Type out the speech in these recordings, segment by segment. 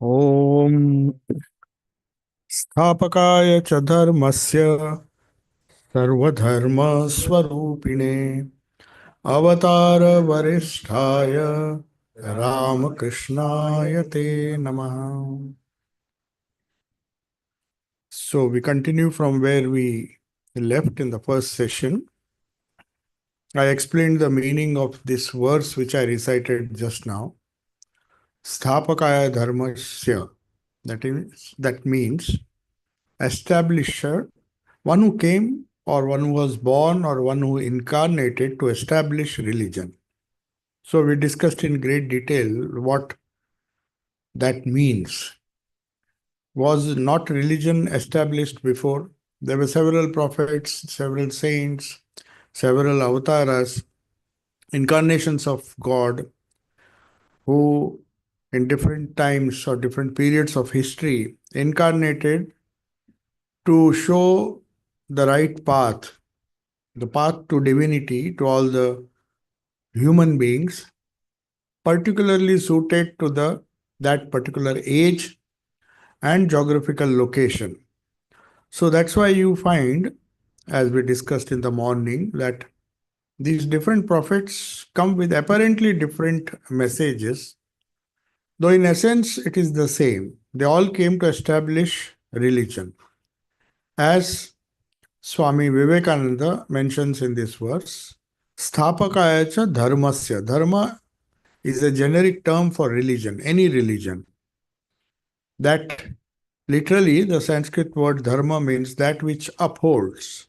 ॐ स्थापकाय च धर्मस्य सर्वधर्मस्वरूपिणे अवतारवरिष्ठाय रामकृष्णाय ते नमः. So we continue from where we left in the first session. I explained the meaning of this verse which I recited just now. Sthapakaya dharmasya. That means establisher, one who came or one who was born or one who incarnated to establish religion. So we discussed in great detail what that means. Was not religion established before? There were several prophets, several saints, several avatars, incarnations of God who in different times or different periods of history incarnated to show the right path, the path to divinity to all the human beings, particularly suited to that particular age and geographical location. So that's why you find, as we discussed in the morning, that these different prophets come with apparently different messages, though in essence it is the same. They all came to establish religion. As Swami Vivekananda mentions in this verse, Sthapakaya cha dharmasya. Dharma is a generic term for religion, any religion. That literally the Sanskrit word dharma means that which upholds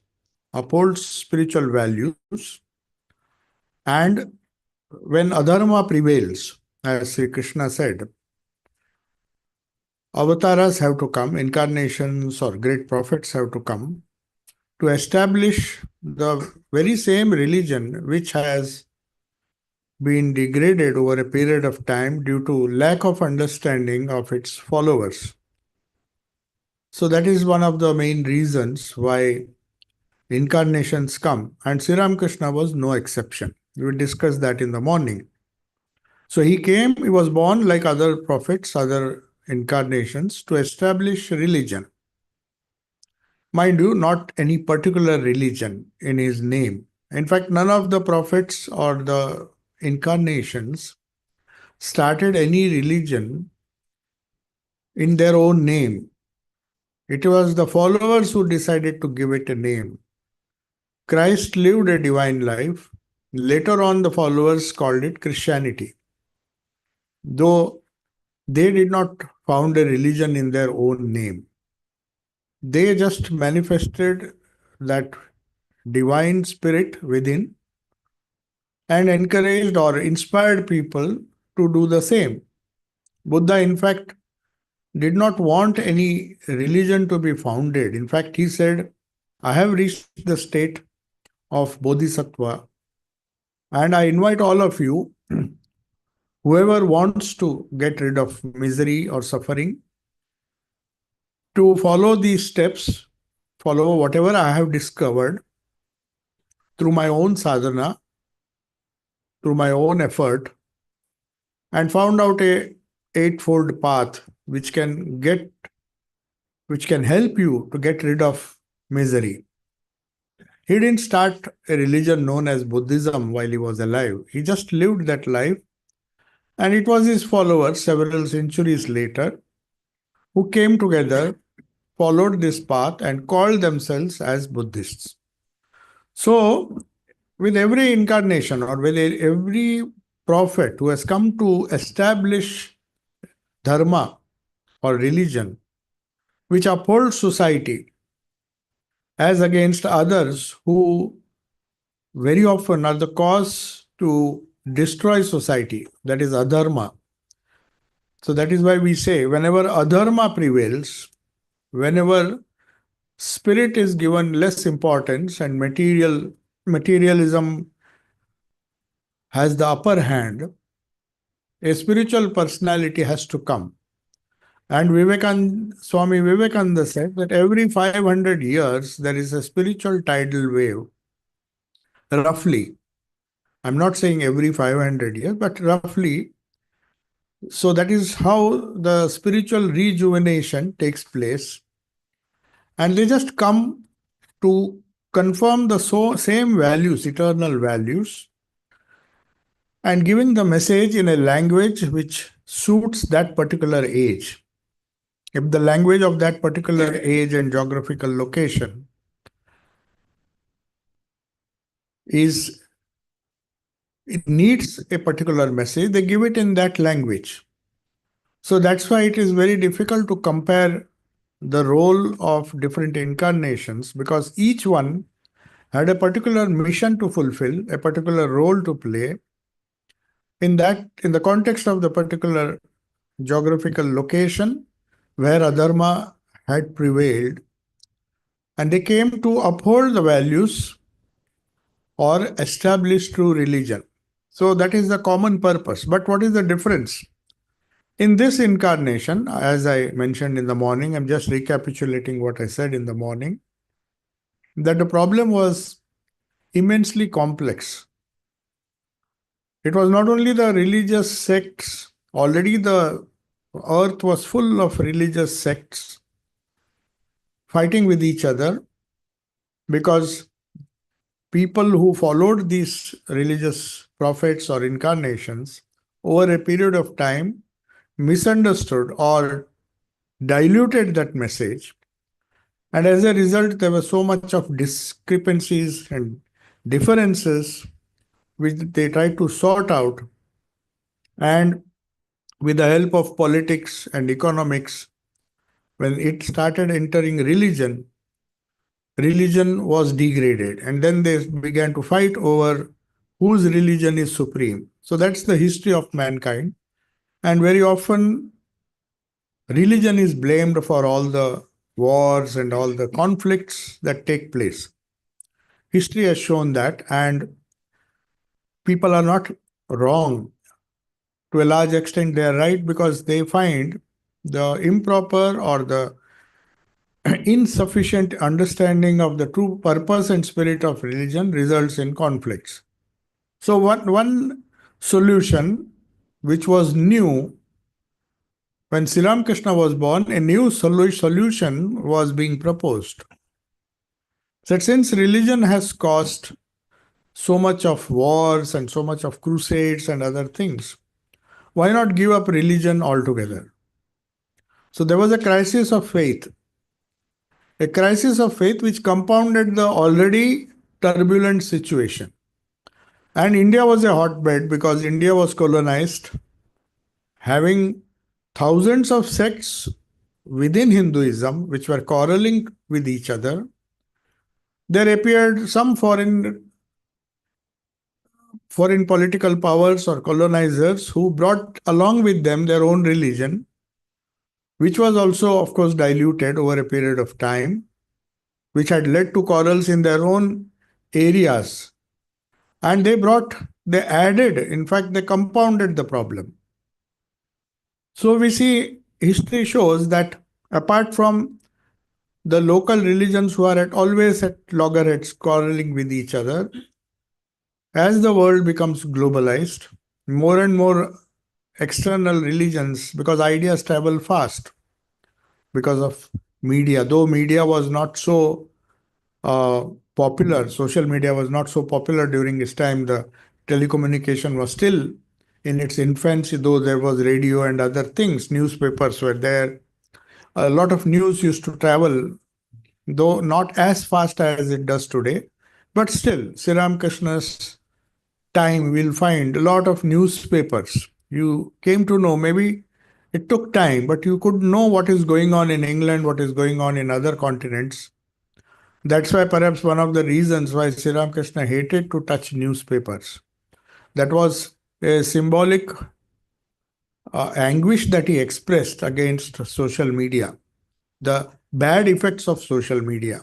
spiritual values. And when adharma prevails, as Sri Krishna said, avatars have to come, incarnations or great prophets have to come to establish the very same religion which has been degraded over a period of time due to lack of understanding of its followers. So that is one of the main reasons why incarnations come, and Sri Ramakrishna was no exception. We discussed that in the morning. So he came, he was born like other prophets, other incarnations, to establish religion. Mind you, not any particular religion in his name. In fact, none of the prophets or the incarnations started any religion in their own name. It was the followers who decided to give it a name. Christ lived a divine life. Later on, the followers called it Christianity. Though they did not found a religion in their own name, they just manifested that divine spirit within and encouraged or inspired people to do the same. Buddha, in fact, did not want any religion to be founded. In fact, he said, I have reached the state of Bodhisattva, and I invite all of you, whoever wants to get rid of misery or suffering, to follow these steps, follow whatever I have discovered through my own sadhana, through my own effort, and found out a eightfold path which can help you to get rid of misery. He didn't start a religion known as Buddhism while he was alive. He just lived that life, and it was his followers several centuries later who came together, followed this path, and called themselves as Buddhists. So, with every incarnation or with every prophet who has come to establish dharma or religion, which upholds society as against others who very often are the cause to destroy society, that is adharma. So that is why we say whenever adharma prevails, whenever spirit is given less importance and materialism has the upper hand, a spiritual personality has to come. And Swami Vivekananda said that every 500 years there is a spiritual tidal wave, roughly. I'm not saying every 500 years, but roughly So that is how the spiritual rejuvenation takes place. And they just come to confirm the same values, eternal values, and giving the message in a language which suits that particular age. If the language of that particular age and geographical location is, it needs a particular message, they give it in that language. So that's why it is very difficult to compare the role of different incarnations, because each one had a particular mission to fulfill, a particular role to play in the context of the particular geographical location where adharma had prevailed, and they came to uphold the values or establish true religion. So that is the common purpose. But what is the difference? In this incarnation, as I mentioned in the morning, I'm just recapitulating what I said in the morning, that the problem was immensely complex. It was not only the religious sects, already the earth was full of religious sects fighting with each other, because people who followed these religious prophets or incarnations over a period of time misunderstood or diluted that message. And as a result, there was so much of discrepancies and differences which they tried to sort out. And with the help of politics and economics, when it started entering religion, religion was degraded. And then they began to fight over whose religion is supreme. So that's the history of mankind. And very often, religion is blamed for all the wars and all the conflicts that take place. History has shown that, and people are not wrong. To a large extent, they are right, because they find the improper or the insufficient understanding of the true purpose and spirit of religion results in conflicts. So, one solution which was new when Sri Ramakrishna was born, a new solution was being proposed. That since religion has caused so much of wars and so much of crusades and other things, why not give up religion altogether? So there was a crisis of faith which compounded the already turbulent situation. And India was a hotbed because India was colonized, having thousands of sects within Hinduism which were quarreling with each other. There appeared some foreign political powers or colonizers who brought along with them their own religion, which was also, of course, diluted over a period of time, which had led to quarrels in their own areas. And they added, in fact, they compounded the problem. So we see history shows that apart from the local religions who are always at loggerheads quarreling with each other, as the world becomes globalized, more and more external religions, because ideas travel fast because of media, though media was not so uh, popular, social media was not so popular during this time, the telecommunication was still in its infancy, though there was radio and other things, newspapers were there. A lot of news used to travel, though not as fast as it does today. But still, Sri Ramakrishna's time, we'll find a lot of newspapers. You came to know, maybe it took time, but you could know what is going on in England, what is going on in other continents. That's why perhaps one of the reasons why Sri Ramakrishna hated to touch newspapers. That was a symbolic anguish that he expressed against social media, the bad effects of social media.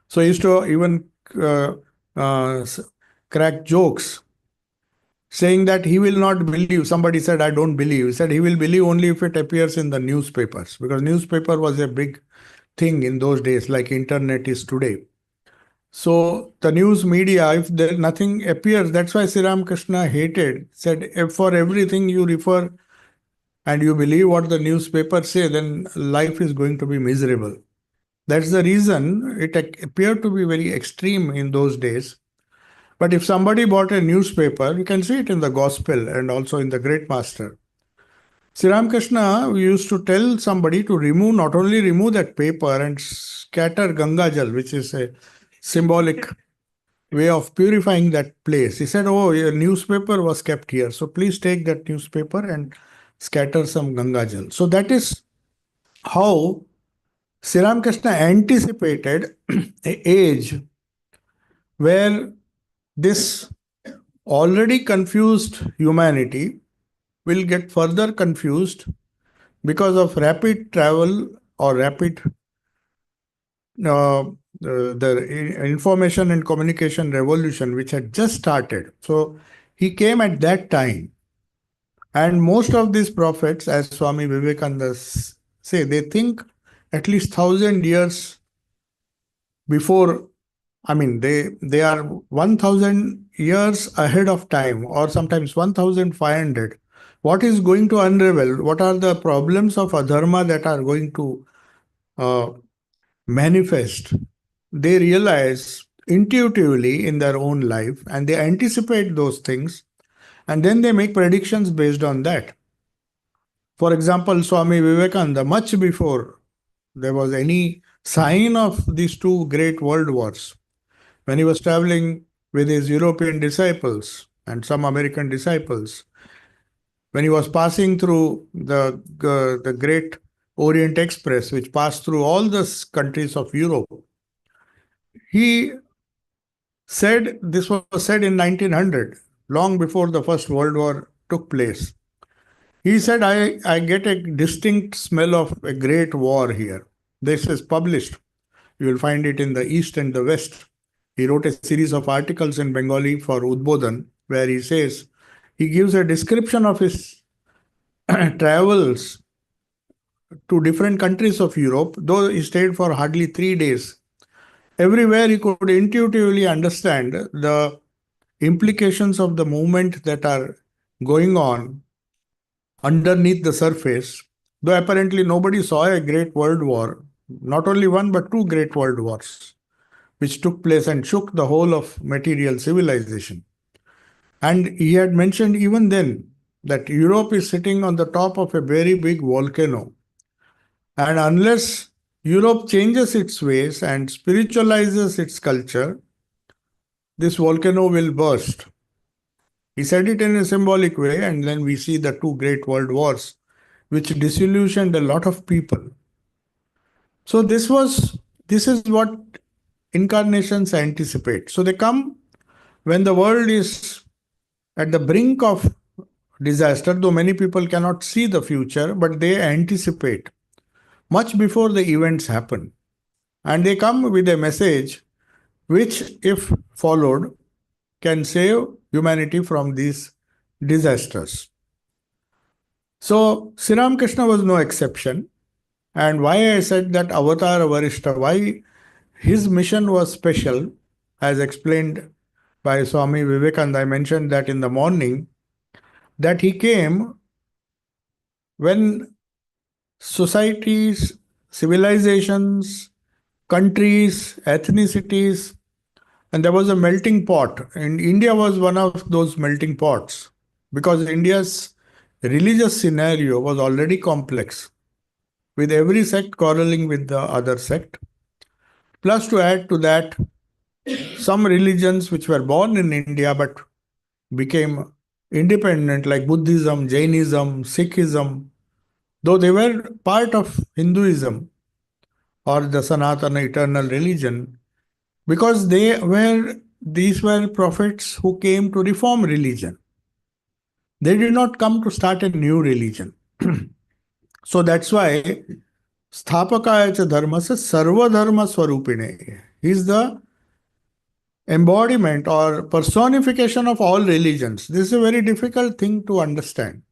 So he used to even uh, uh, crack jokes saying that he will not believe. Somebody said, I don't believe. He said he will believe only if it appears in the newspapers, because newspaper was a big thing in those days, like internet is today. So the news media, if there nothing appears, that's why Sri Ramakrishna hated, said, if for everything you refer and you believe what the newspapers say, then life is going to be miserable. That's the reason it appeared to be very extreme in those days. But if somebody bought a newspaper, you can see it in the Gospel and also in the Great Master. Sri Ramakrishna used to tell somebody to remove, not only remove that paper and scatter Ganga Jal, which is a symbolic way of purifying that place. He said, oh, a newspaper was kept here. So please take that newspaper and scatter some Ganga Jal. So that is how Sri Ramakrishna anticipated an age where this already confused humanity will get further confused because of rapid travel or rapid the information and communication revolution which had just started. So he came at that time. And most of these prophets, as Swami Vivekananda say, they think at least 1,000 years before. I mean, they are 1,000 years ahead of time, or sometimes 1,500. What is going to unravel? What are the problems of adharma that are going to uh, manifest? They realize intuitively in their own life, and they anticipate those things, and then they make predictions based on that. For example, Swami Vivekananda, much before there was any sign of these two great world wars, when he was traveling with his European disciples and some American disciples, when he was passing through the great Orient Express, which passed through all the countries of Europe, he said, this was said in 1900, long before the First World War took place. He said, I get a distinct smell of a great war here. This is published. You will find it in the East and the West. He wrote a series of articles in Bengali for Udbodhan, where he says, he gives a description of his travels to different countries of Europe, though he stayed for hardly 3 days. Everywhere he could intuitively understand the implications of the movement that are going on underneath the surface, though apparently nobody saw a great world war, not only one but two great world wars, which took place and shook the whole of material civilization. And he had mentioned even then that Europe is sitting on the top of a very big volcano. And unless Europe changes its ways and spiritualizes its culture, this volcano will burst. He said it in a symbolic way, and then we see the two great world wars, which disillusioned a lot of people. So this is what incarnations anticipate. So they come when the world is at the brink of disaster, though many people cannot see the future, but they anticipate much before the events happen. And they come with a message which, if followed, can save humanity from these disasters. So Sri Ramakrishna was no exception. And why I said that Avatar Varishta, why his mission was special, as explained by Swami Vivekananda, I mentioned that in the morning, that he came when societies, civilizations, countries, ethnicities, and there was a melting pot. And India was one of those melting pots because India's religious scenario was already complex, with every sect quarreling with the other sect. Plus, to add to that, some religions which were born in India but became independent, like Buddhism, Jainism, Sikhism, though they were part of Hinduism or the Sanatana eternal religion, because these were prophets who came to reform religion. They did not come to start a new religion. So that's why Sthapakaya cha dharmasa sarva dharma swarupine. He is the embodiment or personification of all religions. This is a very difficult thing to understand.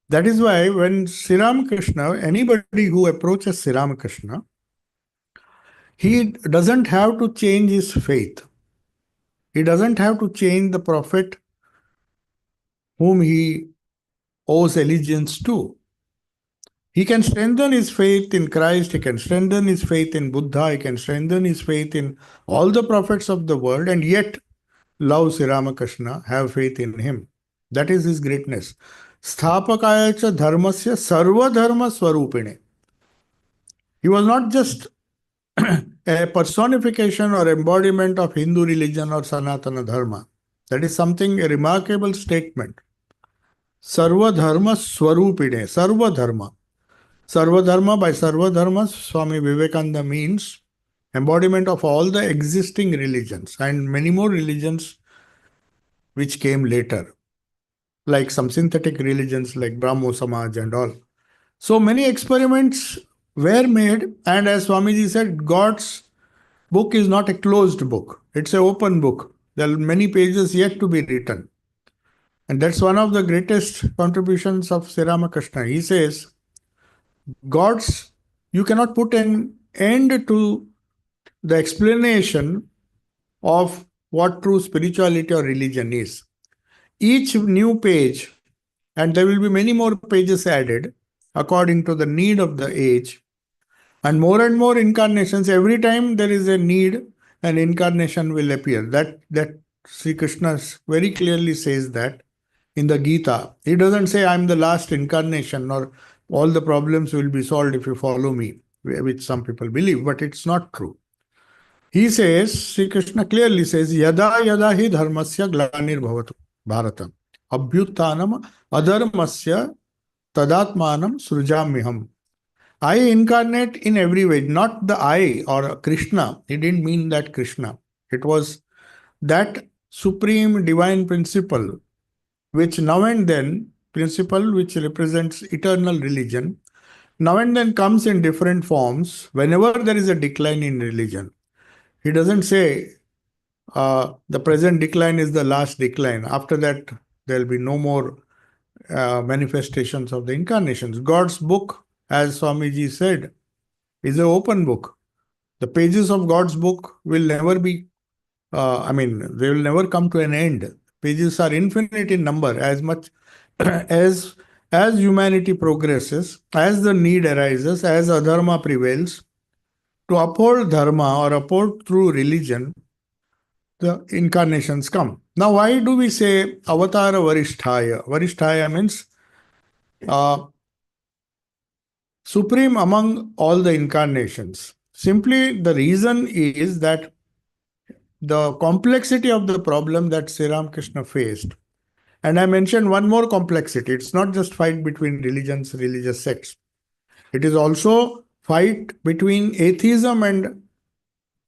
That is why when Sri Ramakrishna, anybody who approaches Sri Ramakrishna, he doesn't have to change his faith. He doesn't have to change the prophet whom he owes allegiance to. He can strengthen his faith in Christ, he can strengthen his faith in Buddha, he can strengthen his faith in all the prophets of the world, and yet love Sri Ramakrishna, have faith in him. That is his greatness. Sthapakaya cha dharmasya sarva dharma swarupine. He was not just a personification or embodiment of Hindu religion or Sanatana Dharma. That is something, a remarkable statement. Sarva dharma swarupine, sarva dharma. Sarva dharma, by sarva dharma, Swami Vivekananda means embodiment of all the existing religions and many more religions which came later, like some synthetic religions like Brahmo Samaj and all. So many experiments were made, and as Swamiji said, God's book is not a closed book, it's an open book. There are many pages yet to be written. And that's one of the greatest contributions of Sri Ramakrishna. He says, you cannot put an end to the explanation of what true spirituality or religion is. Each new page, and there will be many more pages added according to the need of the age, and more incarnations. Every time there is a need, an incarnation will appear. That Sri Krishna very clearly says that in the Gita. He doesn't say, I'm the last incarnation or all the problems will be solved if you follow me, which some people believe, but it's not true. He says, Sri Krishna clearly says, Yada yada hi dharmasya glanir bhavatu bharatam abhyuttanam adharmasya tadatmanam srujamiham. I incarnate in every way, not the I or Krishna. He didn't mean that Krishna. It was that supreme divine principle, which now and then, principle which represents eternal religion, now and then comes in different forms whenever there is a decline in religion. He doesn't say the present decline is the last decline. After that, there will be no more manifestations of the incarnations. God's book, as Swamiji said, is an open book. The pages of God's book will never be, they will never come to an end. Pages are infinite in number. As much as humanity progresses, as the need arises, as adharma prevails, to uphold dharma or uphold true religion, the incarnations come. Now, why do we say avatara varisthaya? Varisthaya means supreme among all the incarnations. Simply, the reason is that the complexity of the problem that Sri Ramakrishna faced, and I mentioned one more complexity. It's not just fight between religions, religious sects. It is also fight between atheism and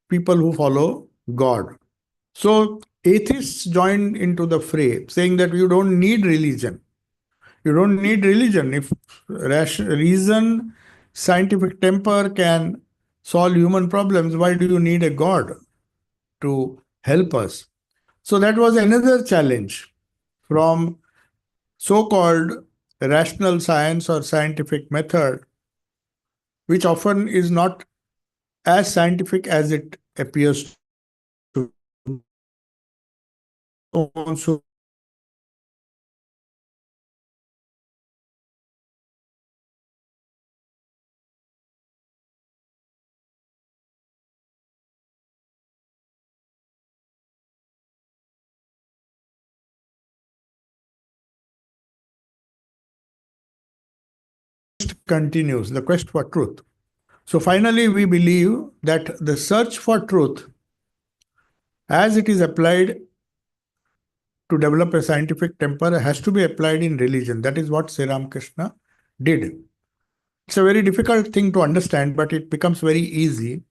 people who follow God. So atheists joined into the fray, saying that you don't need religion. You don't need religion. If reason, scientific temper can solve human problems, why do you need a God to help us? So that was another challenge from so-called rational science or scientific method, which often is not as scientific as it appears to also. Continues the quest for truth. So finally, we believe that the search for truth, as it is applied to develop a scientific temper, has to be applied in religion. That is what Sri Ramakrishna did. It's a very difficult thing to understand, but it becomes very easy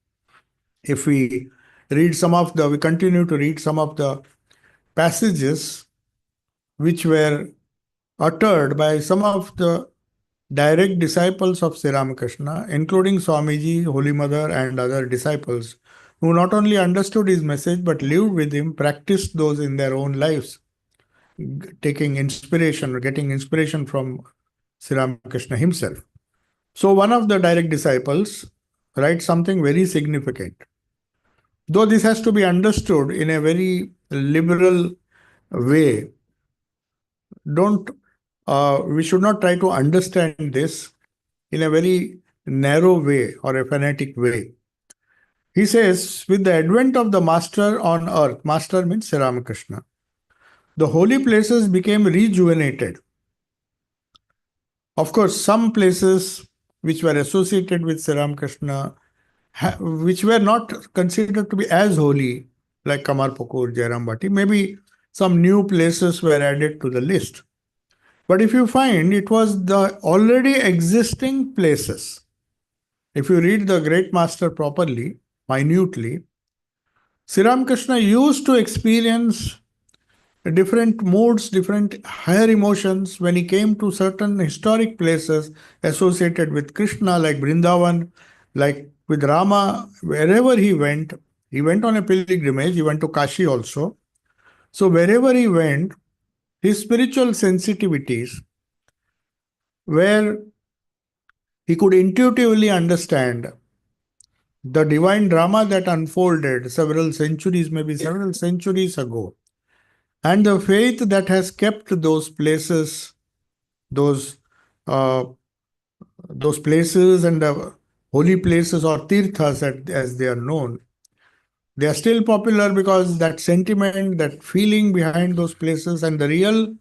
if we continue to read some of the passages which were uttered by some of the direct disciples of Sri Ramakrishna, including Swamiji, Holy Mother, and other disciples, who not only understood his message but lived with him, practiced those in their own lives, getting inspiration from Sri Ramakrishna himself. So one of the direct disciples writes something very significant. Though this has to be understood in a very liberal way, don't we should not try to understand this in a very narrow way or a fanatic way. He says, with the advent of the master on earth, master means Sri Ramakrishna, the holy places became rejuvenated. Of course, some places which were associated with Sri Ramakrishna, which were not considered to be as holy, like Kamarpukur, Jairambati, maybe some new places were added to the list. But if you find, it was the already existing places. If you read the great master properly, minutely, Sri Ramakrishna used to experience different moods, different higher emotions when he came to certain historic places associated with Krishna, like Vrindavan, like with Rama, wherever he went on a pilgrimage, he went to Kashi also. So wherever he went, his spiritual sensitivities, where he could intuitively understand the divine drama that unfolded maybe several centuries ago, and the faith that has kept those places, those uh, those places and the holy places or tirthas as they are known, they are still popular because that sentiment, that feeling behind those places, and the real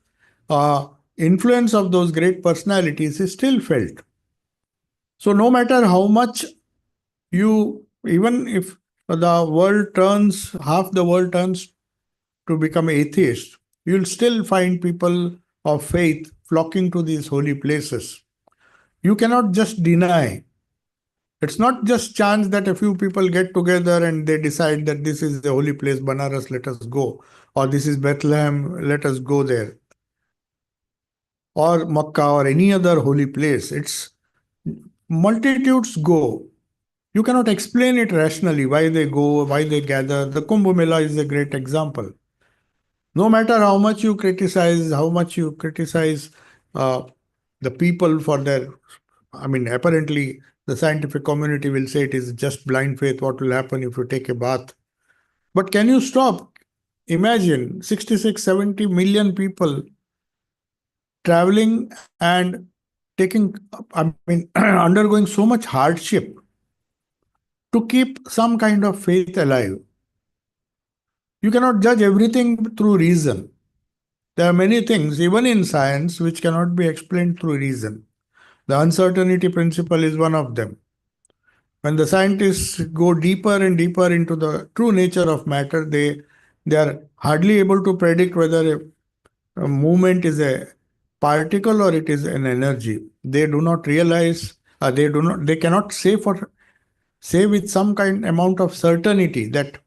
uh, influence of those great personalities is still felt. So no matter how much even if half the world turns to become atheist, you'll still find people of faith flocking to these holy places. You cannot just deny. It's not just chance that a few people get together and they decide that this is the holy place, Banaras, let us go, or this is Bethlehem, let us go there, or Makkah or any other holy place. It's multitudes go. You cannot explain it rationally why they go, why they gather. The Kumbh Mela is a great example. No matter how much you criticize uh, the people for their, I mean, apparently the scientific community will say it is just blind faith. What will happen if you take a bath? But can you stop? Imagine 66, 70 million people traveling and undergoing so much hardship to keep some kind of faith alive. You cannot judge everything through reason. There are many things, even in science, which cannot be explained through reason. The uncertainty principle is one of them. When the scientists go deeper and deeper into the true nature of matter, they are hardly able to predict whether a movement is a particle or it is an energy. They do not realize, they cannot say with some kind amount of certainty that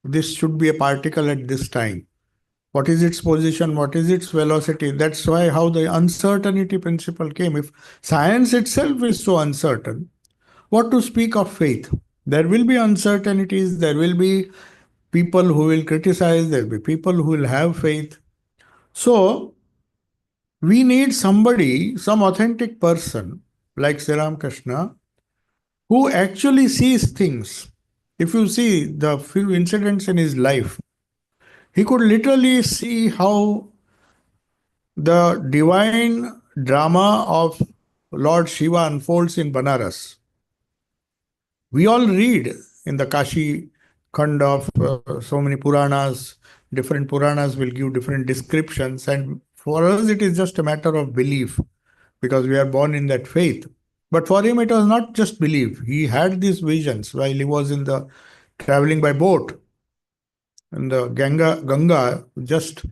this should be a particle at this time. What is its position? What is its velocity? That's why how the uncertainty principle came. If science itself is so uncertain, what to speak of faith? There will be uncertainties, there will be people who will criticize, there will be people who will have faith. So, we need somebody, some authentic person like Sri Ramakrishna, who actually sees things. If you see the few incidents in his life, he could literally see how the divine drama of Lord Shiva unfolds in Banaras. We all read in the Kashi Khand of so many Puranas, different Puranas will give different descriptions, and for us it is just a matter of belief because we are born in that faith. But for him, it was not just belief. He had these visions while he was in the traveling by boat in the Ganga, just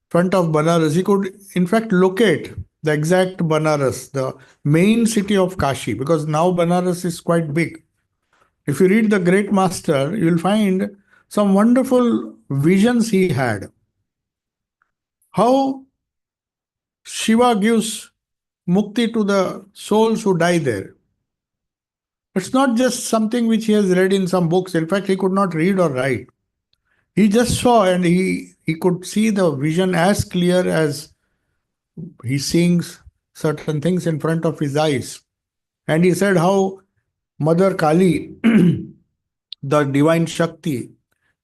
front of Banaras. He could, in fact, locate the exact Banaras, the main city of Kashi, because now Banaras is quite big. If you read the great master, you will find some wonderful visions he had. How Shiva gives mukti to the souls who die there. It's not just something which he has read in some books. In fact, he could not read or write. He just saw and he could see the vision as clear as he seeing certain things in front of his eyes. And he said how Mother Kali, the divine Shakti,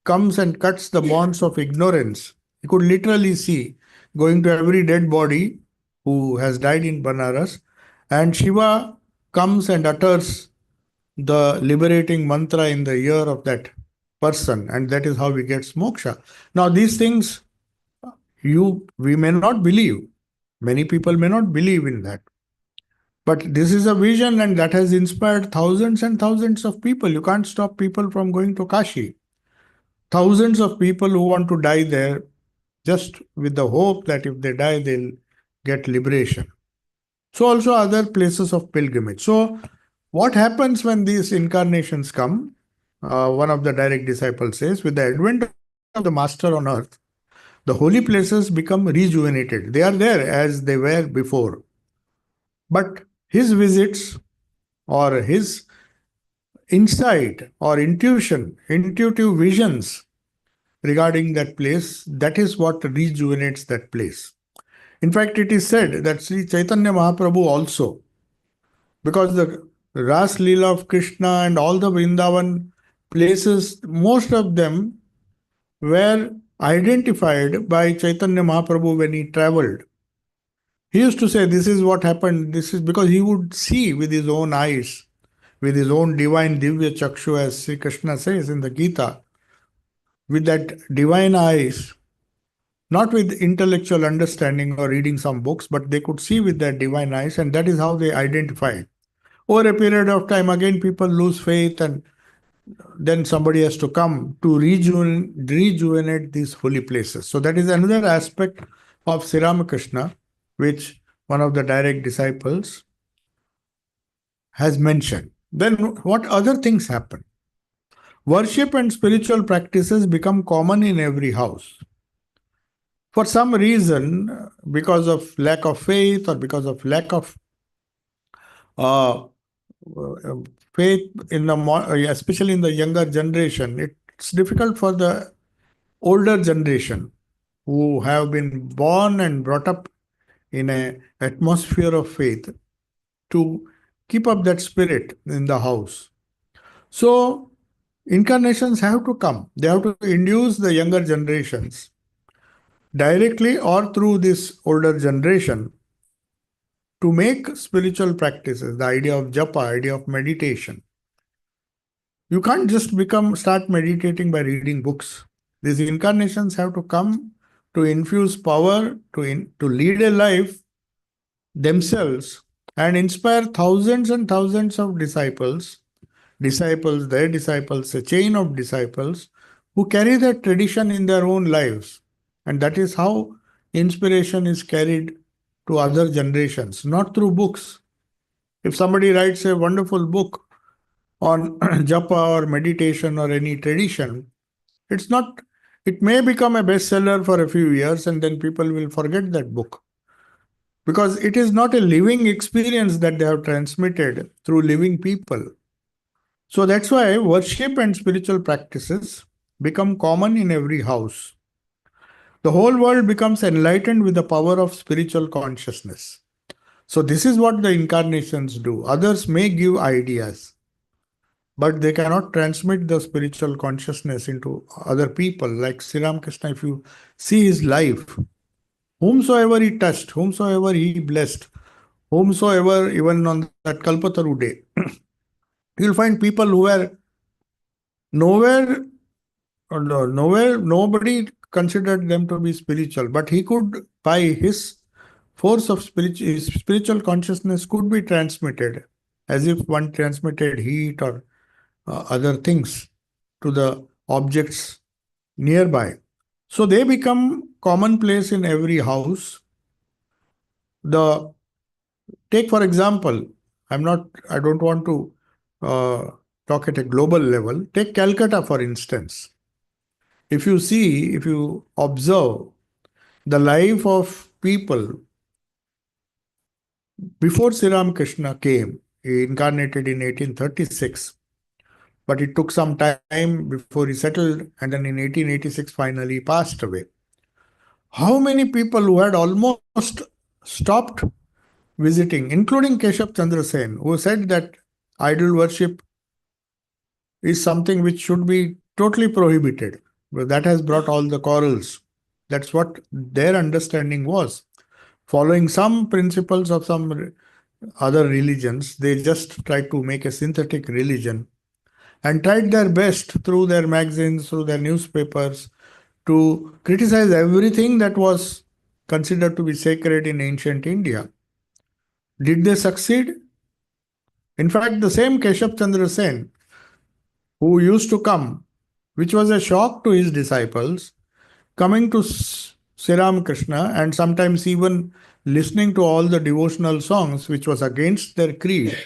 comes and cuts the bonds of ignorance. He could literally see going to every dead body who has died in Banaras, and Shiva comes and utters the liberating mantra in the ear of that person, and that is how we get moksha. Now, these things we may not believe. Many people may not believe in that. But this is a vision, and that has inspired thousands and thousands of people. You can't stop people from going to Kashi. Thousands of people who want to die there just with the hope that if they die, they'll get liberation. So, also other places of pilgrimage. So, what happens when these incarnations come? One of the direct disciples says, with the advent of the Master on earth, the holy places become rejuvenated. They are there as they were before. But his visits or his insight or intuitive visions regarding that place, that is what rejuvenates that place. In fact, it is said that Sri Chaitanya Mahaprabhu also, because the Ras Leela of Krishna and all the Vrindavan places, most of them were identified by Chaitanya Mahaprabhu when he traveled. He used to say, this is what happened, this is because he would see with his own eyes, with his own divine Divya Chakshu, as Sri Krishna says in the Gita, with that divine eyes, not with intellectual understanding or reading some books, but they could see with their divine eyes, and that is how they identify. Over a period of time, again, people lose faith, and then somebody has to come to rejuvenate these holy places. So that is another aspect of Sri Ramakrishna, which one of the direct disciples has mentioned. Then what other things happen? Worship and spiritual practices become common in every house. For some reason, because of lack of faith or because of lack of uh, faith in especially in the younger generation, it's difficult for the older generation who have been born and brought up in an atmosphere of faith to keep up that spirit in the house. So incarnations have to come. They have to induce the younger generations directly or through this older generation to make spiritual practices, the idea of japa, idea of meditation. You can't just start meditating by reading books. These incarnations have to come to infuse power, to lead a life themselves and inspire thousands and thousands of disciples, their disciples, a chain of disciples who carry that tradition in their own lives. And that is how inspiration is carried to other generations, not through books. If somebody writes a wonderful book on japa or meditation or any tradition, it's not, it may become a bestseller for a few years and then people will forget that book. Because it is not a living experience that they have transmitted through living people. So that's why worship and spiritual practices become common in every house. The whole world becomes enlightened with the power of spiritual consciousness. So this is what the incarnations do. Others may give ideas, but they cannot transmit the spiritual consciousness into other people. Like Sri Ramakrishna, if you see his life, whomsoever he touched, whomsoever he blessed, whomsoever, even on that Kalpataru day, you'll find people who were nowhere, nobody considered them to be spiritual, but he could, by his force of spiritual consciousness, could be transmitted as if one transmitted heat or other things to the objects nearby. So they become commonplace in every house. Take for example, I don't want to talk at a global level. Take Calcutta, for instance. If you observe the life of people before Sri Ramakrishna came, he incarnated in 1836, but it took some time before he settled, and then in 1886 finally passed away. How many people who had almost stopped visiting, including Keshav Chandra Sen, who said that idol worship is something which should be totally prohibited. But that has brought all the quarrels. That's what their understanding was. following some principles of some other religions. They just tried to make a synthetic religion and tried their best through their magazines, through their newspapers, to criticize everything that was considered to be sacred in ancient India. Did they succeed? In fact, the same Keshav Chandra Sen, who used to come, which was a shock to his disciples, coming to Sri Ramakrishna and sometimes even listening to all the devotional songs, which was against their creed.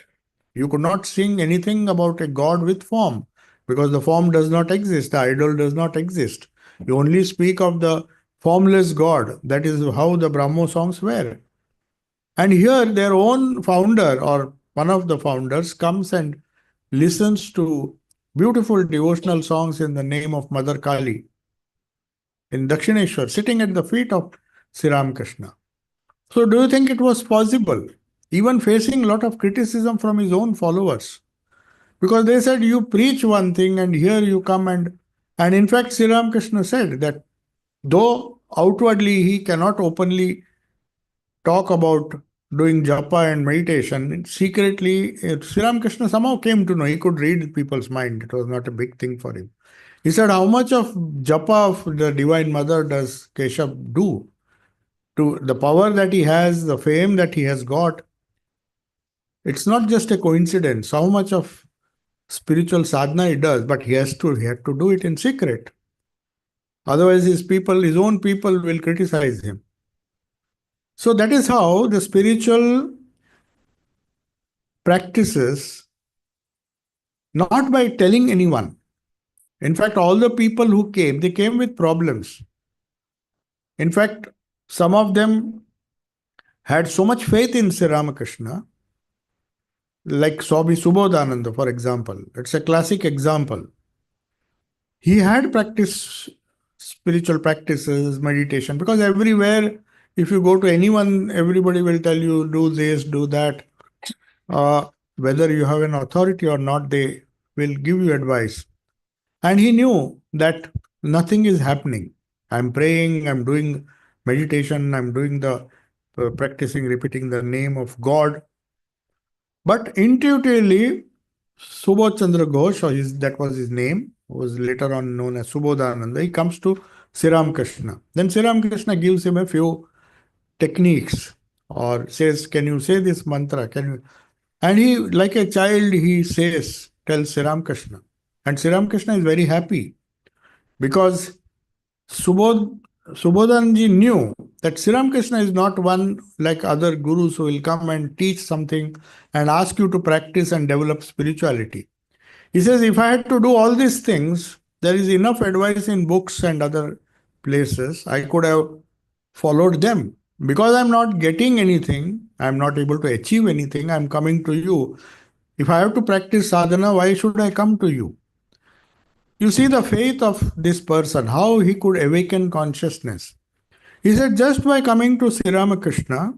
You could not sing anything about a God with form because the form does not exist, the idol does not exist. You only speak of the formless God. That is how the Brahmo songs were. And here, their own founder or one of the founders comes and listens to beautiful devotional songs in the name of Mother Kali in Dakshineshwar, sitting at the feet of Sri Ramakrishna. So, do you think it was possible? Even facing a lot of criticism from his own followers. Because they said, you preach one thing and here you come and in fact, Sri Ramakrishna said that though outwardly he cannot openly talk about doing japa and meditation, secretly, Sri Ramakrishna somehow came to know. He could read people's mind. It was not a big thing for him. He said, how much of japa of the Divine Mother does Keshav do? To the power that he has, the fame that he has got, it's not just a coincidence. How much of spiritual sadhana he does, but he had to do it in secret. Otherwise, his own people will criticize him. So that is how the spiritual practices, not by telling anyone. In fact, all the people who came, they came with problems. In fact, some of them had so much faith in Sri Ramakrishna, like Swami Subodhananda, for example. It's a classic example. He had practiced spiritual practices, meditation, because everywhere, if you go to anyone, everybody will tell you, do this, do that. Whether you have an authority or not, they will give you advice. And he knew that nothing is happening. I'm praying, I'm doing meditation, I'm doing the practicing, repeating the name of God. But intuitively, Subodh Chandra Ghosh, that was his name, was later on known as Subodhananda, he comes to Sri Ramakrishna. Then Sri Ramakrishna gives him a few techniques or says, can you say this mantra? Can you? And he, like a child, he tells Sri Ramakrishna. And Sri Ramakrishna is very happy because Subodhanji knew that Sri Ramakrishna is not one like other gurus who will come and teach something and ask you to practice and develop spirituality. He says, if I had to do all these things, there is enough advice in books and other places. I could have followed them. Because I'm not getting anything, I'm not able to achieve anything, I'm coming to you. If I have to practice sadhana, why should I come to you? You see the faith of this person, how he could awaken consciousness. He said, just by coming to Sri Ramakrishna,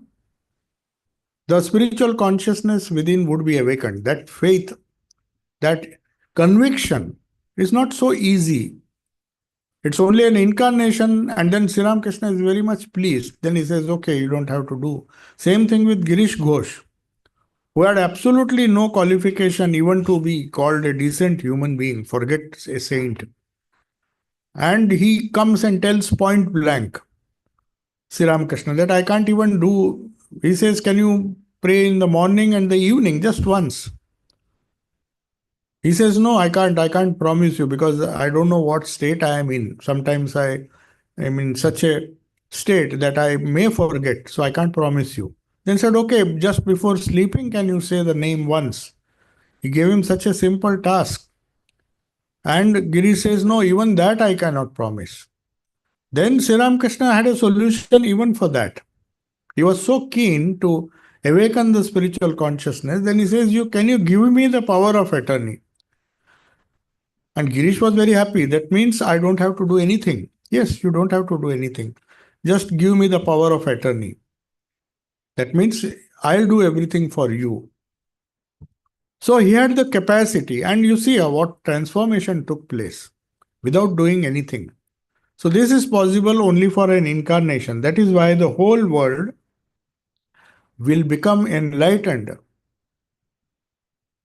the spiritual consciousness within would be awakened. That faith, that conviction is not so easy. It's only an incarnation, and then Sri Ramakrishna is very much pleased. Then he says, okay, you don't have to do. Same thing with Girish Ghosh, who had absolutely no qualification even to be called a decent human being, forget a saint. And he comes and tells point blank, Sri Ramakrishna, that I can't even do. He says, can you pray in the morning and the evening, just once? He says, no, I can't promise you because I don't know what state I am in. Sometimes I am in such a state that I may forget, so I can't promise you. Then said, okay, just before sleeping, can you say the name once? He gave him such a simple task. And Giri says, no, even that I cannot promise. Then Sri Ramakrishna had a solution even for that. He was so keen to awaken the spiritual consciousness. Then he says, can you give me the power of attorney? And Girish was very happy. That means I don't have to do anything. Yes, you don't have to do anything. Just give me the power of attorney. That means I'll do everything for you. So he had the capacity, and you see what transformation took place without doing anything. So this is possible only for an incarnation. That is why the whole world will become enlightened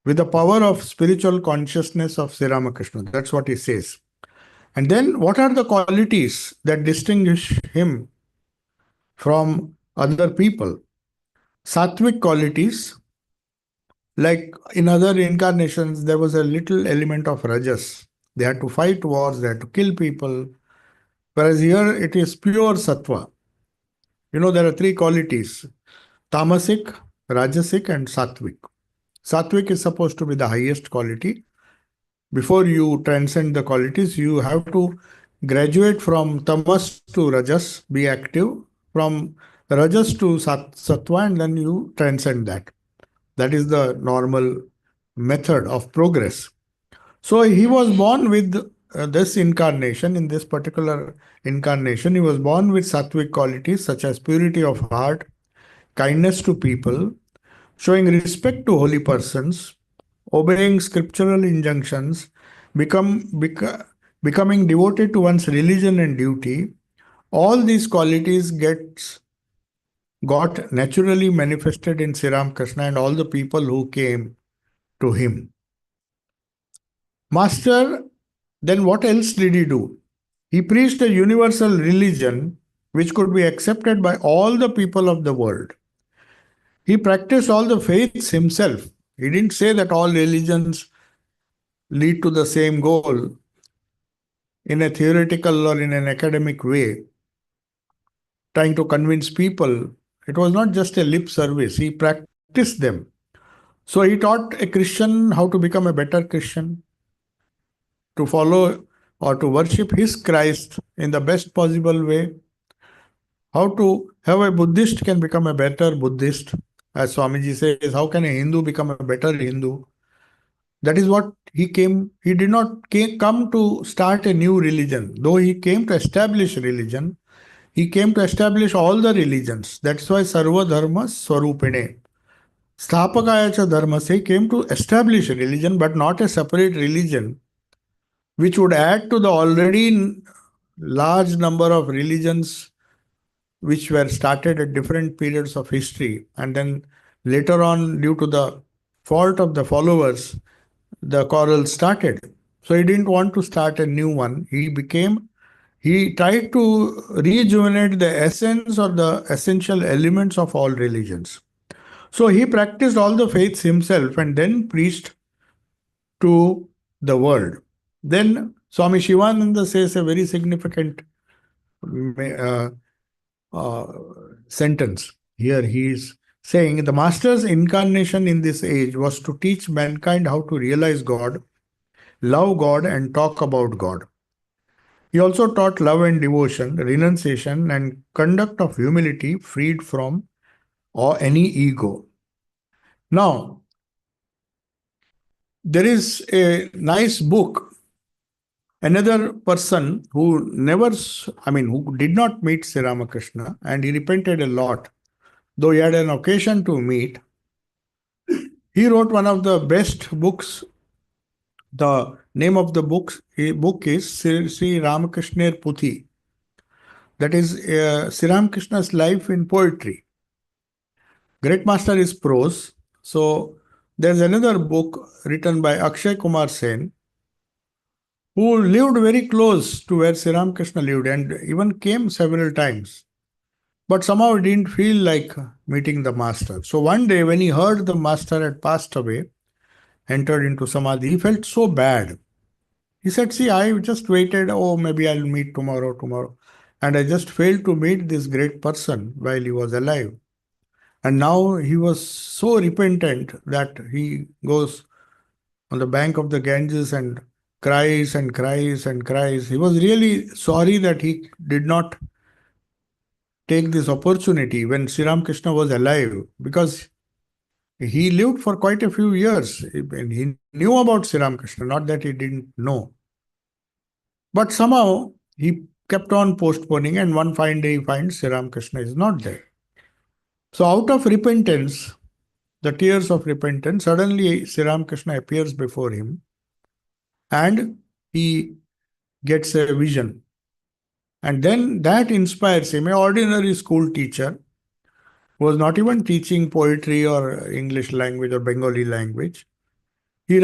with the power of spiritual consciousness of Sri Ramakrishna. That's what he says. And then what are the qualities that distinguish him from other people? Sattvic qualities, like in other incarnations, there was a little element of rajas. They had to fight wars, they had to kill people. Whereas here it is pure sattva. There are three qualities: tamasic, rajasic, and sattvic. Sattvic is supposed to be the highest quality. Before you transcend the qualities, you have to graduate from tamas to rajas, be active, from rajas to sattva, and then you transcend that. That is the normal method of progress. So he was born with this incarnation. In this particular incarnation, he was born with sattvic qualities such as purity of heart, kindness to people, showing respect to holy persons, obeying scriptural injunctions, becoming devoted to one's religion and duty. All these qualities got naturally manifested in Sri Ramakrishna and all the people who came to him. Master, then what else did he do? He preached a universal religion which could be accepted by all the people of the world. He practiced all the faiths himself. He didn't say that all religions lead to the same goal in a theoretical or in an academic way, trying to convince people. It was not just a lip service, he practiced them. So he taught a Christian how to become a better Christian, to follow or to worship his Christ in the best possible way, how to have a Buddhist can become a better Buddhist. As Swamiji says, how can a Hindu become a better Hindu? That is what he came. He did not come to start a new religion. Though he came to establish religion, he came to establish all the religions. That's why Sarva Dharma Swarupine. Sthapakaya cha Dharma se came to establish a religion, but not a separate religion, which would add to the already large number of religions which were started at different periods of history. And then later on, due to the fault of the followers, the quarrel started. So he didn't want to start a new one. He tried to rejuvenate the essence or the essential elements of all religions. So he practiced all the faiths himself and then preached to the world. Then Swami Shivananda says a very significant uh, uh, sentence. Here he is saying the Master's incarnation in this age was to teach mankind how to realize God, love God, and talk about God. He also taught love and devotion, renunciation, and conduct of humility freed from or any ego. Now, there is a nice book. Another person who who did not meet Sri Ramakrishna, and he repented a lot, though he had an occasion to meet. He wrote one of the best books. The name of the book is Sri Ramakrishna Puthi. That is Sri Ramakrishna's life in poetry. Great Master is prose. So there's another book written by Akshay Kumar Sen, who lived very close to where Sri Ramakrishna lived and even came several times. But somehow he didn't feel like meeting the Master. So one day when he heard the Master had passed away, entered into Samadhi, he felt so bad. He said, see, I just waited, oh, maybe I'll meet tomorrow. And I just failed to meet this great person while he was alive. And now he was so repentant that he goes on the bank of the Ganges and cries and cries and cries. He was really sorry that he did not take this opportunity when Sri Ramakrishna was alive, because he lived for quite a few years and he knew about Sri Ramakrishna, not that he didn't know. But somehow he kept on postponing, and one fine day he finds Sri Ramakrishna is not there. So out of repentance, the tears of repentance, suddenly Sri Ramakrishna appears before him and he gets a vision. And then that inspires him, an ordinary school teacher, was not even teaching poetry or English language or Bengali language. He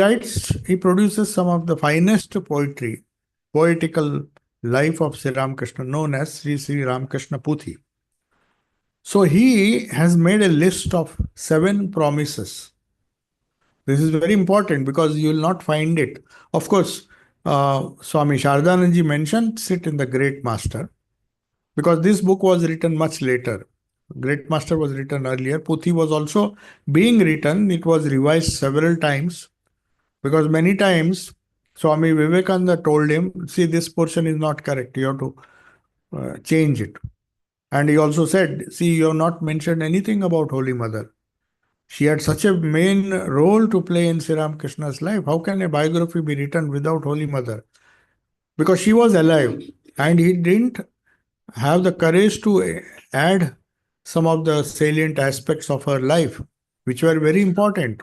produces some of the finest poetry, poetical life of Sri Ramakrishna, known as Sri Ramakrishna Puthi. So he has made a list of 7 promises. This is very important because you will not find it. Of course, Swami Shardananji mentions it in the Great Master because this book was written much later. Great Master was written earlier. Puthi was also being written. It was revised several times because many times Swami Vivekananda told him, see, this portion is not correct. You have to change it. And he also said, see, you have not mentioned anything about Holy Mother. She had such a main role to play in Sri Ramakrishna's life. How can a biography be written without Holy Mother? Because she was alive and he didn't have the courage to add some of the salient aspects of her life, which were very important.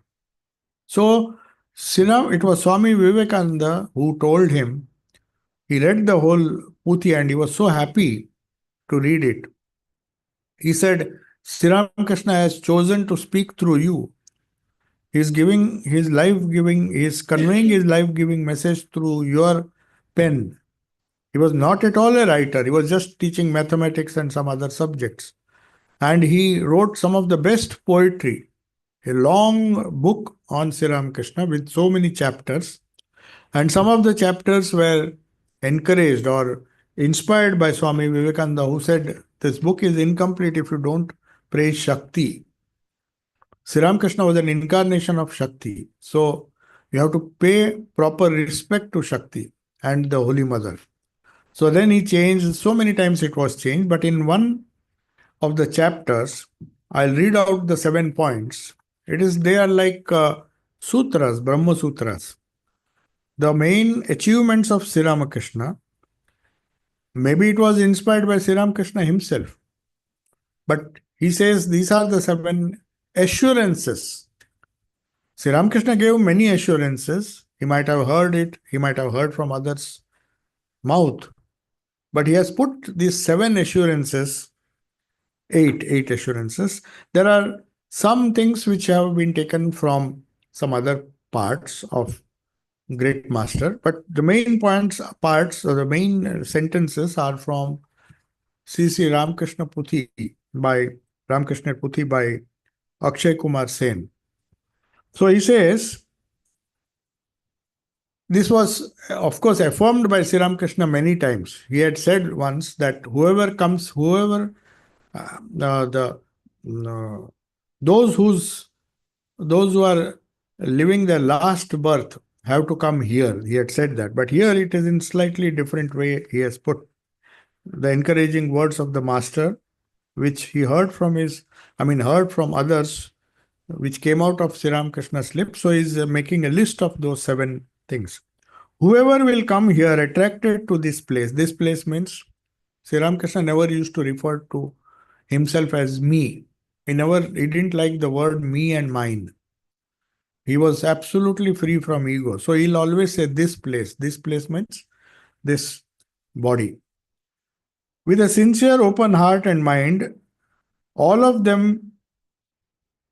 So, it was Swami Vivekananda who told him, he read the whole Puthi and he was so happy to read it. He said, Sri Ramakrishna has chosen to speak through you. He is conveying his life giving message through your pen. He was not at all a writer. He was just teaching mathematics and some other subjects. And he wrote some of the best poetry, a long book on Sri Ramakrishna with so many chapters. And some of the chapters were encouraged or inspired by Swami Vivekananda, who said, this book is incomplete if you don't praise Shakti. Sri Ramakrishna was an incarnation of Shakti. So you have to pay proper respect to Shakti and the Holy Mother. So then he changed, so many times it was changed, but in one of the chapters, I'll read out the 7 points. They are like sutras, Brahma Sutras. The main achievements of Sri Ramakrishna, maybe it was inspired by Sri Ramakrishna himself. But he says these are the 7 assurances. Sri Ramakrishna gave many assurances. He might have heard it, he might have heard from others' mouth. But he has put these 7 assurances, eight assurances. There are some things which have been taken from some other parts of Great Master, but the main parts or the main sentences are from C.C. Ramakrishna Puthi by Akshay Kumar Sen. So he says, this was, of course, affirmed by Sri Ramakrishna many times. He had said once that uh, those who are living their last birth have to come here. He had said that, but here it is in slightly different way. He has put the encouraging words of the master, which he heard from others, which came out of Sri Ramakrishna's lips. So he's making a list of those 7 things. Whoever will come here attracted to this place means Sri Ramakrishna never used to refer to himself as me. He didn't like the word me and mine. He was absolutely free from ego. So he'll always say this place. This place means this body. With a sincere open heart and mind, all of them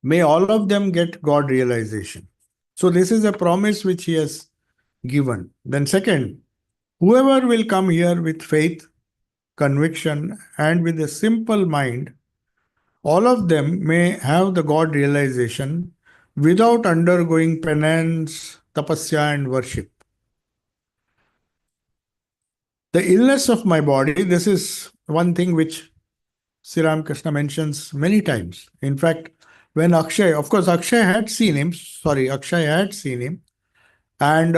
get God realization. So this is a promise which he has given. Then second, whoever will come here with faith, conviction, and with a simple mind, all of them may have the God realization without undergoing penance, tapasya, and worship. The illness of my body, this is one thing which Sri Ramakrishna mentions many times. In fact, when Akshay had seen him, and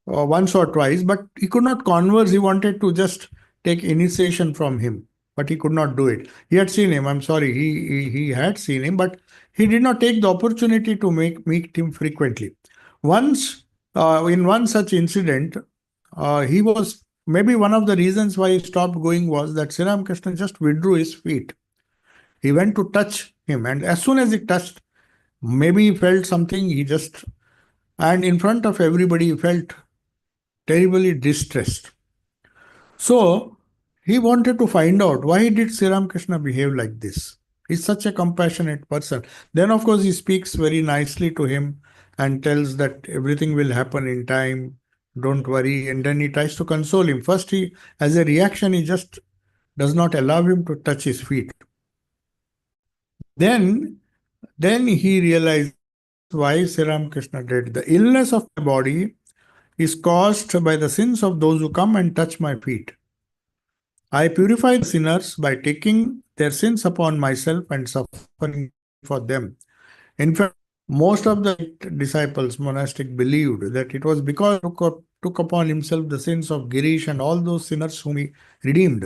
once or twice, but he could not converse. He wanted to just take initiation from him, but he could not do it. He had seen him, he had seen him, but he did not take the opportunity to meet him frequently. Once, in one such incident, he was, maybe one of the reasons why he stopped going was that Sri Ramakrishna just withdrew his feet. He went to touch him, and as soon as he touched, maybe he felt something, and in front of everybody, he felt terribly distressed. So he wanted to find out why did Sri Ramakrishna behave like this. He's such a compassionate person. Then, of course, he speaks very nicely to him and tells that everything will happen in time. Don't worry. And then he tries to console him. First, as a reaction, he just does not allow him to touch his feet. Then he realizes why Sri Ramakrishna did. The illness of my body is caused by the sins of those who come and touch my feet. I purify the sinners by taking their sins upon myself and suffering for them. In fact, most of the disciples, monastic, believed that it was because he took upon himself the sins of Girish and all those sinners whom he redeemed.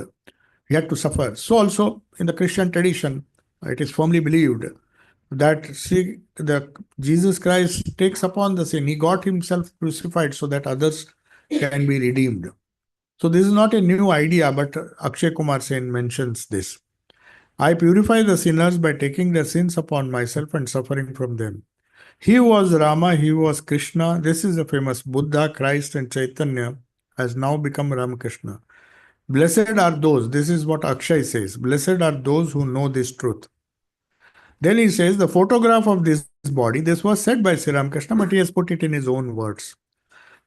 He had to suffer. So also in the Christian tradition, it is firmly believed that Jesus Christ takes upon the sin. He got himself crucified so that others can be redeemed. So this is not a new idea, but Akshay Kumar Sen mentions this. I purify the sinners by taking their sins upon myself and suffering from them. He was Rama, he was Krishna. This is the famous Buddha, Christ, and Chaitanya has now become Ramakrishna. Blessed are those, this is what Akshay says, blessed are those who know this truth. Then he says the photograph of this body, this was said by Sri Ramakrishna, but he has put it in his own words.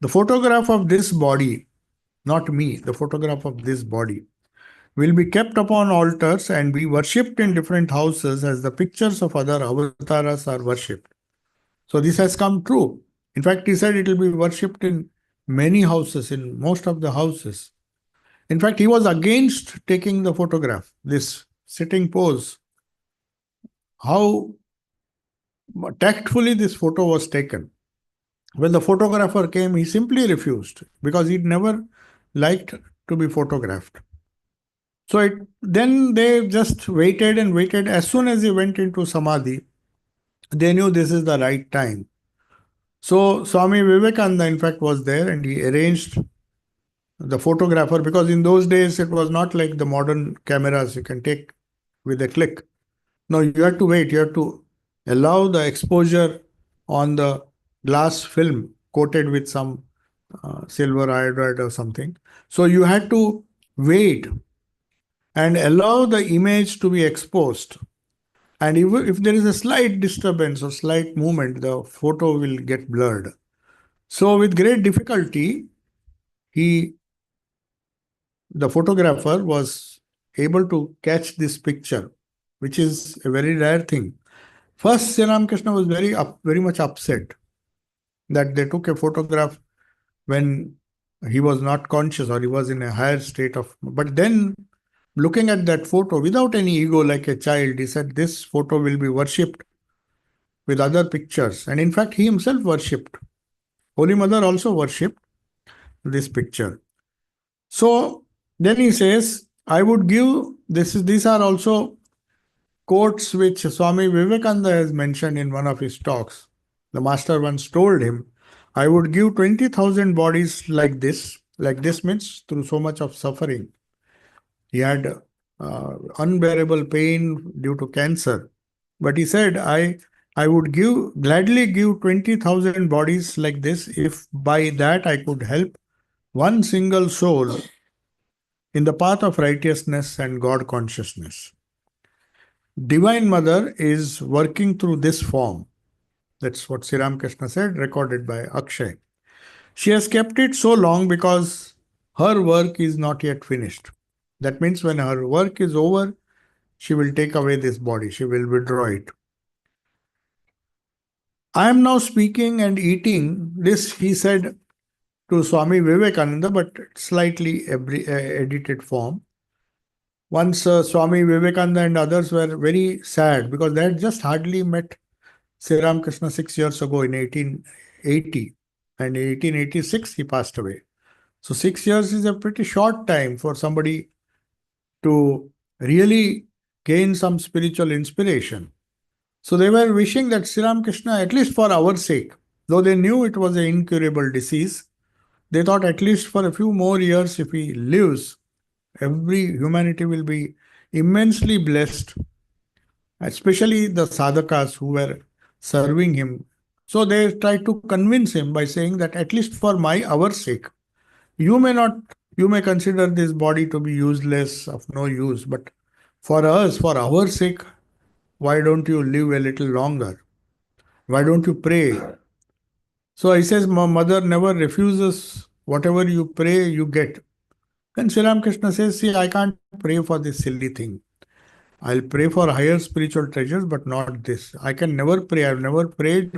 The photograph of this body, not me, the photograph of this body, will be kept upon altars and be worshipped in different houses as the pictures of other avatars are worshipped. So this has come true. In fact, he said it will be worshipped in many houses, in most of the houses. In fact, he was against taking the photograph, this sitting pose. How tactfully this photo was taken. When the photographer came, he simply refused because he'd never liked to be photographed. So then they just waited and waited. As soon as he went into Samadhi, they knew this is the right time. So Swami Vivekananda, in fact, was there and he arranged the photographer, because in those days it was not like the modern cameras you can take with a click. No, you have to wait. You have to allow the exposure on the glass film coated with some silver iodide or something. So you had to wait and allow the image to be exposed. And if there is a slight disturbance or slight movement, the photo will get blurred. So with great difficulty, the photographer was able to catch this picture, which is a very rare thing. First, Sri Ramakrishna was very much upset that they took a photograph when he was not conscious or he was in a higher state of. But then, looking at that photo without any ego, like a child, he said, this photo will be worshipped with other pictures. And in fact, he himself worshipped. Holy Mother also worshipped this picture. So then he says, I would give, these are also quotes which Swami Vivekananda has mentioned in one of his talks. The master once told him, I would give 20,000 bodies like this. Like this means through so much of suffering. He had unbearable pain due to cancer. But he said, I would gladly give 20,000 bodies like this if by that I could help one single soul in the path of righteousness and God consciousness. Divine Mother is working through this form. That's what Sri Ramakrishna said, recorded by Akshay. She has kept it so long because her work is not yet finished. That means when her work is over, she will take away this body, she will withdraw it. I am now speaking and eating. This he said to Swami Vivekananda, but slightly edited form. Once Swami Vivekananda and others were very sad because they had just hardly met Sri Ramakrishna 6 years ago in 1880. And in 1886, he passed away. So 6 years is a pretty short time for somebody to really gain some spiritual inspiration. So they were wishing that Sri Ramakrishna, at least for our sake, though they knew it was an incurable disease, they thought at least for a few more years, if he lives, every humanity will be immensely blessed, especially the sadhakas who were serving him. So they tried to convince him by saying that at least for our sake, you may consider this body to be useless, of no use, but for us, for our sake, why don't you live a little longer? Why don't you pray? So he says, my mother never refuses. Whatever you pray, you get. Then Sri Ramakrishna says, see, I can't pray for this silly thing. I'll pray for higher spiritual treasures, but not this. I can never pray. I've never prayed.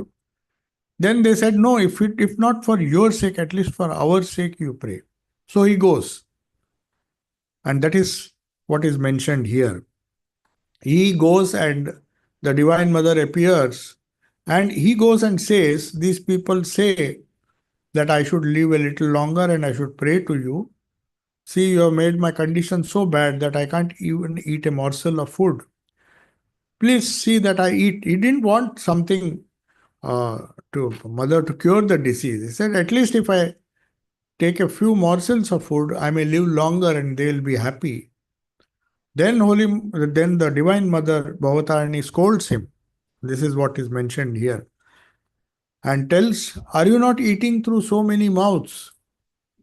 Then they said, no, if not for your sake, at least for our sake, you pray. So he goes. And that is what is mentioned here. He goes and the Divine Mother appears and he goes and says, these people say that I should live a little longer and I should pray to you. See, you have made my condition so bad that I can't even eat a morsel of food. Please see that I eat. He didn't want something uh, to mother to cure the disease. He said, at least if I take a few morsels of food, I may live longer and they will be happy. Then the Divine Mother Bhavatarani scolds him. This is what is mentioned here. And tells, are you not eating through so many mouths?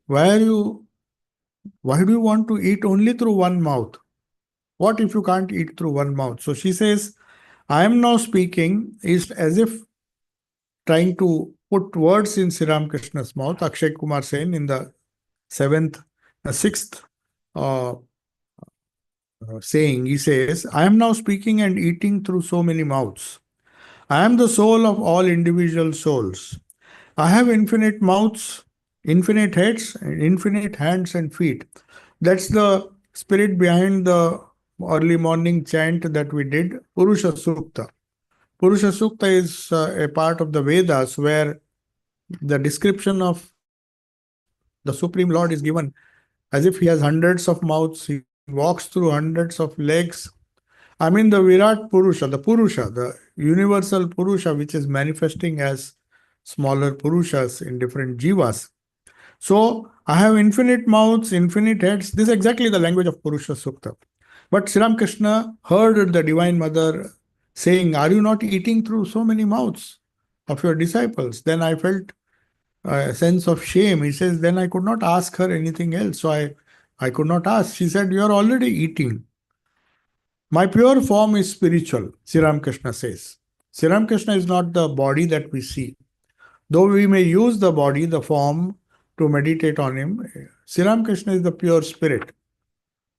Why do you want to eat only through one mouth? What if you can't eat through one mouth? So she says, I am now speaking is as if trying to put words in Sri Ramakrishna's mouth. Akshay Kumar Sen in the sixth saying, he says, I am now speaking and eating through so many mouths. I am the soul of all individual souls. I have infinite mouths, infinite heads, and infinite hands and feet. That's the spirit behind the early morning chant that we did, Purusha Sukta. Purusha Sukta is a part of the Vedas where the description of the Supreme Lord is given as if he has hundreds of mouths, he walks through hundreds of legs. I mean, the Virat Purusha, the universal Purusha, which is manifesting as smaller Purushas in different jivas. So, I have infinite mouths, infinite heads. This is exactly the language of Purusha Sukta. But Sri Ramakrishna heard the Divine Mother saying, are you not eating through so many mouths of your disciples? Then I felt a sense of shame. He says, then I could not ask her anything else. So I could not ask. She said, you are already eating. My pure form is spiritual, Sri Ramakrishna says. Sri Ramakrishna is not the body that we see. Though we may use the body, the form, to meditate on him, Sri Ramakrishna is the pure spirit.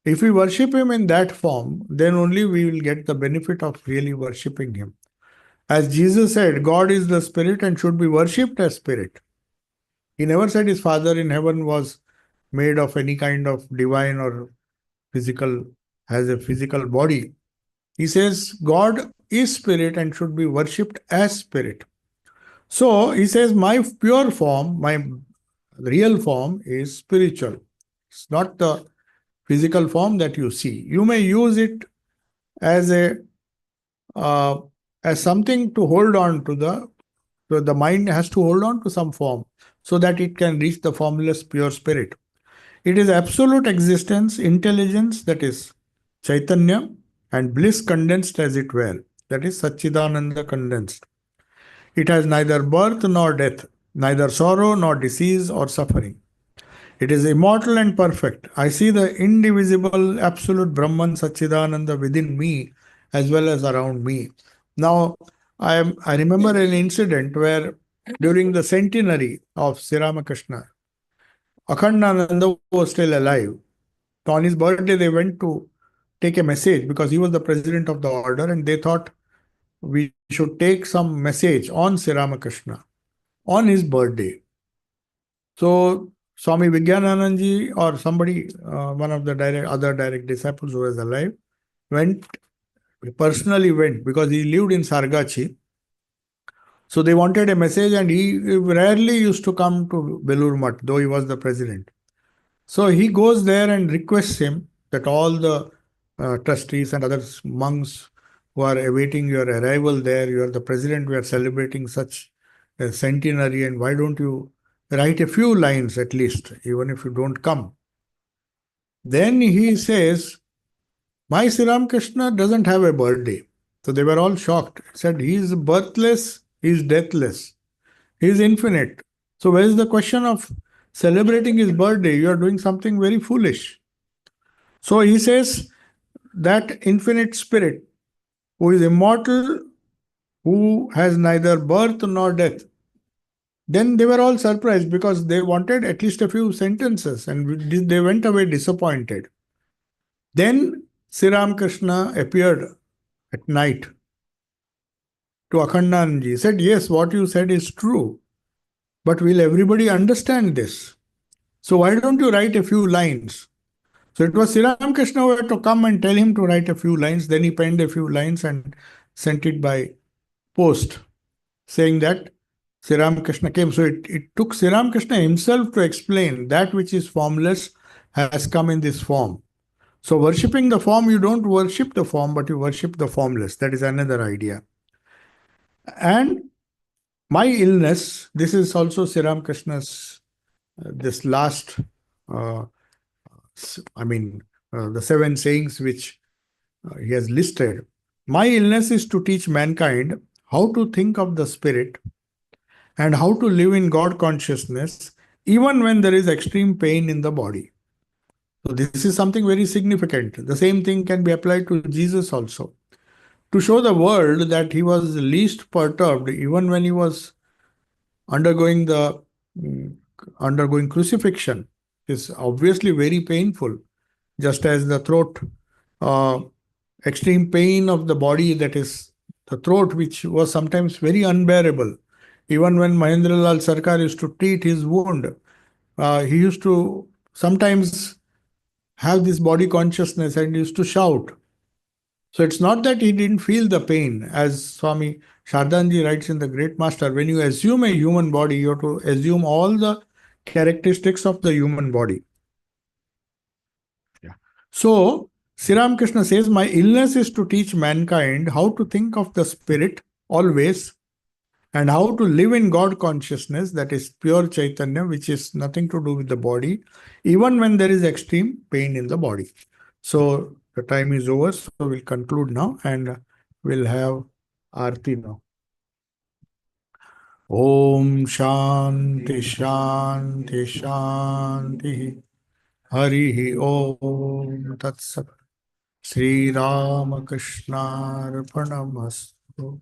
If we worship him in that form, then only we will get the benefit of really worshipping him. As Jesus said, God is the spirit and should be worshipped as spirit. He never said his Father in heaven was made of any kind of divine or physical, has a physical body. He says God is spirit and should be worshipped as spirit. So he says, my pure form, my real form is spiritual. It's not the physical form that you see. You may use it as a uh, as something to hold on to the mind has to hold on to some form so that it can reach the formless pure spirit. It is absolute existence, intelligence, that is Chaitanya, and bliss condensed as it were, that is Satchidananda condensed. It has neither birth nor death, neither sorrow nor disease or suffering. It is immortal and perfect. I see the indivisible, absolute Brahman Satchidananda within me as well as around me. Now, I remember an incident where during the centenary of Sri Ramakrishna, Akhandananda was still alive. So on his birthday, they went to take a message because he was the president of the order and they thought we should take some message on Sri Ramakrishna on his birthday. So Swami Vijnananandji or somebody, one of the other direct disciples who was alive, personally went because he lived in Sargachi. So they wanted a message and he rarely used to come to Belur Math, though he was the president. So he goes there and requests him that all the trustees and other monks who are awaiting your arrival there, you are the president, we are celebrating such a centenary, and why don't you write a few lines at least, even if you don't come. Then he says, my Sri Ramakrishna doesn't have a birthday. So they were all shocked. He said, he is birthless, he is deathless, he is infinite. So where is the question of celebrating his birthday? You are doing something very foolish. So he says that infinite spirit who is immortal, who has neither birth nor death. Then they were all surprised because they wanted at least a few sentences and they went away disappointed. Then Sri Ramakrishna appeared at night to Akhandanji, said, yes, what you said is true, but will everybody understand this? So why don't you write a few lines? So it was Sri Ramakrishna who had to come and tell him to write a few lines. Then he penned a few lines and sent it by post, saying that Sri Ramakrishna came. So it took Sri Ramakrishna himself to explain that which is formless has come in this form. So worshipping the form, you don't worship the form, but you worship the formless. That is another idea. And my illness, this is also Sri Ramakrishna's, this last, uh, the seven sayings which he has listed. My illness is to teach mankind how to think of the spirit and how to live in God consciousness even when there is extreme pain in the body. So this is something very significant. The same thing can be applied to Jesus also. To show the world that he was least perturbed even when he was undergoing the undergoing crucifixion is obviously very painful, just as the throat, uh, extreme pain of the body, that is the throat, which was sometimes very unbearable. Even when Mahendra Lal Sarkar used to treat his wound, he used to sometimes have this body consciousness and used to shout. So it's not that he didn't feel the pain, as Swami Shardanji writes in the Great Master. When you assume a human body, you have to assume all the characteristics of the human body. Yeah. So Sri Ramakrishna says, my illness is to teach mankind how to think of the spirit always and how to live in God consciousness, that is pure Chaitanya, which is nothing to do with the body, even when there is extreme pain in the body. So the time is over, so we'll conclude now and we'll have Aarti now. Om Shanti Shanti Shanti Harihi Om Tat Sat Sri Ramakrishna Arpanamastu.